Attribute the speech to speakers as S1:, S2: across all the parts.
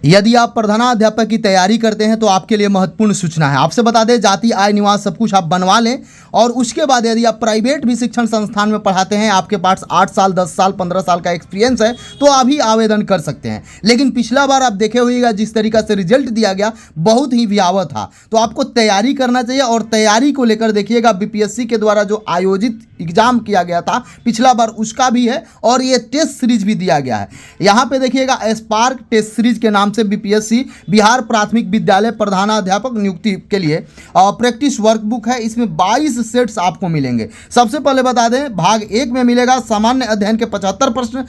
S1: यदि आप प्रधानाध्यापक की तैयारी करते हैं तो आपके लिए महत्वपूर्ण सूचना है। आपसे बता दें, जाति, आय, निवास सब कुछ आप बनवा लें और उसके बाद यदि आप प्राइवेट भी शिक्षण संस्थान में पढ़ाते हैं, आपके पास 8 साल, 10 साल, 15 साल का एक्सपीरियंस है, तो अभी आवेदन कर सकते हैं। लेकिन पिछला बार आप देखे होइएगा जिस तरीका से रिजल्ट दिया गया बहुत ही भयावह था। तो आपको तैयारी करना चाहिए और तैयारी को लेकर देखिएगा बीपीएससी के द्वारा जो आयोजित एग्जाम किया गया था पिछला बार, उसका भी है और ये टेस्ट सीरीज भी दिया गया है। यहाँ पे देखिएगा स्पार्क टेस्ट सीरीज के नाम से बीपीएससी बिहार प्राथमिक विद्यालय प्रधानाध्यापक नियुक्ति के लिए प्रैक्टिस वर्कबुक है। इसमें 22 सेट्स आपको मिलेंगे। सबसे पहले बता दें, भाग 1 में मिलेगा सामान्य अध्ययन के 75 प्रश्न,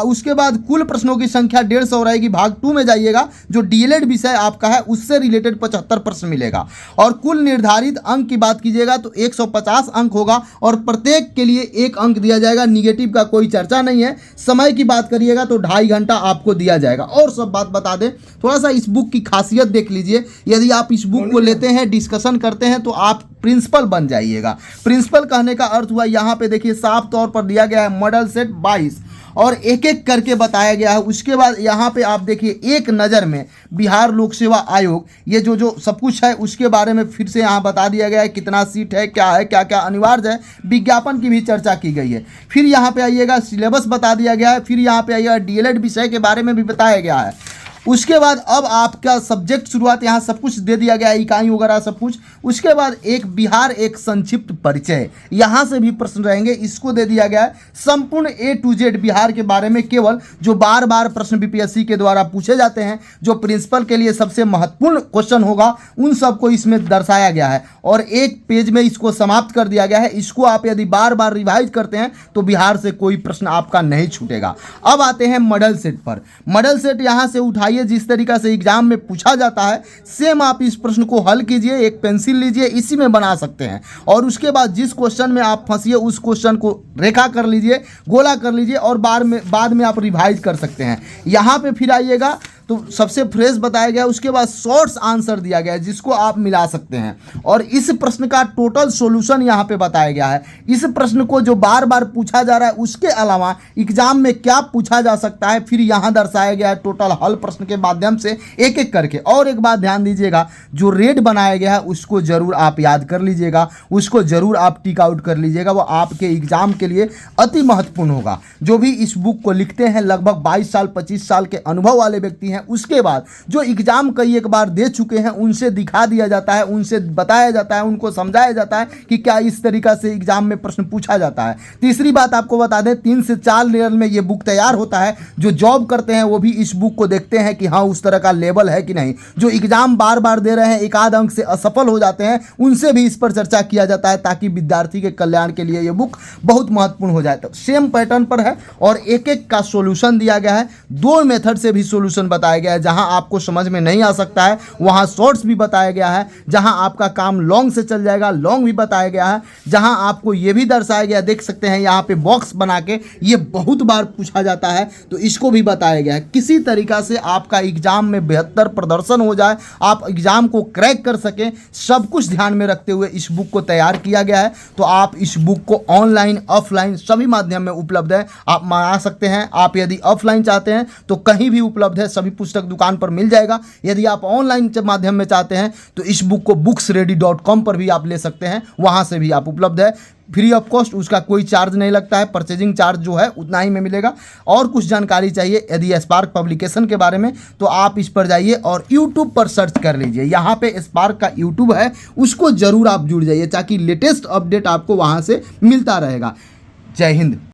S1: उसके बाद कुल प्रश्नों की संख्या 150 रहेगी। भाग 2 में जाइएगा, जो डीएलएड विषय आपका है उससे रिलेटेड 75 प्रश्न मिलेगा और कुल निर्धारित अंक की बात कीजिएगा तो 150 अंक होगा और प्रत्येक के लिए 1 अंक दिया जाएगा। निगेटिव का कोई चर्चा नहीं है। समय की बात करिएगा तो 2.5 घंटा आपको दिया जाएगा। और सब बात बता दें, थोड़ा सा इस बुक की खासियत देख लीजिए। यदि आप इस बुक को लेते हैं, डिस्कशन करते हैं तो आप प्रिंसिपल बन जाइएगा। प्रिंसिपल कहने का अर्थ हुआ, यहाँ पे देखिए साफ तौर पर दिया गया है मॉडल सेट 22 और एक एक करके बताया गया है। उसके बाद यहाँ पे आप देखिए एक नज़र में बिहार लोक सेवा आयोग, ये जो सब कुछ है उसके बारे में फिर से यहाँ बता दिया गया है, कितना सीट है, क्या क्या अनिवार्य है, विज्ञापन की भी चर्चा की गई है। फिर यहाँ पे आइएगा, सिलेबस बता दिया गया है। फिर यहाँ पे आइएगा, डीएलएड विषय के बारे में भी बताया गया है। उसके बाद अब आपका सब्जेक्ट शुरुआत, यहाँ सब कुछ दे दिया गया है, इकाई वगैरह सब कुछ। उसके बाद एक बिहार एक संक्षिप्त परिचय, यहाँ से भी प्रश्न रहेंगे, इसको दे दिया गया है। संपूर्ण A to Z बिहार के बारे में केवल जो बार बार प्रश्न बीपीएससी के द्वारा पूछे जाते हैं, जो प्रिंसिपल के लिए सबसे महत्वपूर्ण क्वेश्चन होगा, उन सबको इसमें दर्शाया गया है और एक पेज में इसको समाप्त कर दिया गया है। इसको आप यदि बार बार रिवाइज करते हैं तो बिहार से कोई प्रश्न आपका नहीं छूटेगा। अब आते हैं मॉडल सेट पर। मॉडल सेट यहाँ से उठाइए, जिस तरीका से एग्जाम में पूछा जाता है सेम आप इस प्रश्न को हल कीजिए। एक पेंसिल लीजिए, इसी में बना सकते हैं और उसके बाद जिस क्वेश्चन में आप फंसिए उस क्वेश्चन को रेखा कर लीजिए, गोला कर लीजिए और बाद में आप रिवाइज कर सकते हैं। यहाँ पे फिर आइएगा तो सबसे फ्रेश बताया गया। उसके बाद शॉर्ट्स आंसर दिया गया है जिसको आप मिला सकते हैं और इस प्रश्न का टोटल सॉल्यूशन यहाँ पे बताया गया है। इस प्रश्न को जो बार बार पूछा जा रहा है उसके अलावा एग्जाम में क्या पूछा जा सकता है फिर यहाँ दर्शाया गया है टोटल हल प्रश्न के माध्यम से एक एक करके। और एक बात ध्यान दीजिएगा, जो रेड बनाया गया है उसको जरूर आप याद कर लीजिएगा, उसको जरूर आप टिक आउट कर लीजिएगा, वो आपके एग्जाम के लिए अति महत्वपूर्ण होगा। जो भी इस बुक को लिखते हैं लगभग 22 साल 25 साल के अनुभव वाले व्यक्ति हैं। उसके बाद जो एग्जाम कई एक बार दे चुके हैं उनसे दिखा दिया जाता है, उनसे बताया जाता है, उनको समझाया जाता है कि क्या इस तरीका से एग्जाम में प्रश्न पूछा जाता है। तीसरी बात आपको बता दें, 3 से 4 लेवल में ये बुक तैयार होता है। जो जॉब करते हैं वो भी इस बुक को देखते हैं कि हाँ उस तरह का लेवल है कि नहीं। जो एग्जाम बार बार दे रहे हैं, एक आध अंक से असफल हो जाते हैं, उनसे भी इस पर चर्चा किया जाता है ताकि विद्यार्थी के कल्याण के लिए ये बुक बहुत महत्वपूर्ण हो जाए। तो सेम पैटर्न पर है और एक एक का सोल्यूशन दिया गया है। 2 मेथड से भी सोल्यूशन बताया गया है। जहां आपको समझ में नहीं आ सकता है वहां शॉर्ट्स भी बताया गया है। जहां आपका काम लॉन्ग से चल जाएगा, लॉन्ग भी बताया गया है। जहां आपको ये भी दर्शाया गया, देख सकते हैं यहाँ पे बॉक्स बना के, ये बहुत बार पूछा जाता है तो इसको भी बताया गया है। किसी तरीका से आपका एग्जाम में बेहतर प्रदर्शन हो जाए, आप एग्जाम को क्रैक कर सकें, सब कुछ ध्यान में रखते हुए इस बुक को तैयार किया गया है। तो आप इस बुक को ऑनलाइन ऑफलाइन सभी माध्यम में उपलब्ध है, आप मंगा सकते हैं। आप यदि ऑफलाइन चाहते हैं तो कहीं भी उपलब्ध है, सभी पुस्तक दुकान पर मिल जाएगा। यदि आप ऑनलाइन के माध्यम में चाहते हैं तो इस बुक को booksready.com पर भी आप ले सकते हैं, वहां से भी आप उपलब्ध है फ्री ऑफ कॉस्ट। उसका कोई चार्ज नहीं लगता है, परचेजिंग चार्ज जो है उतना ही में मिलेगा। और कुछ जानकारी चाहिए यदि स्पार्क पब्लिकेशन के बारे में तो आप इस पर जाइए और यूट्यूब पर सर्च कर लीजिए। यहाँ पे स्पार्क का यूट्यूब है, उसको जरूर आप जुड़ जाइए ताकि लेटेस्ट अपडेट आपको वहाँ से मिलता रहेगा। जय हिंद।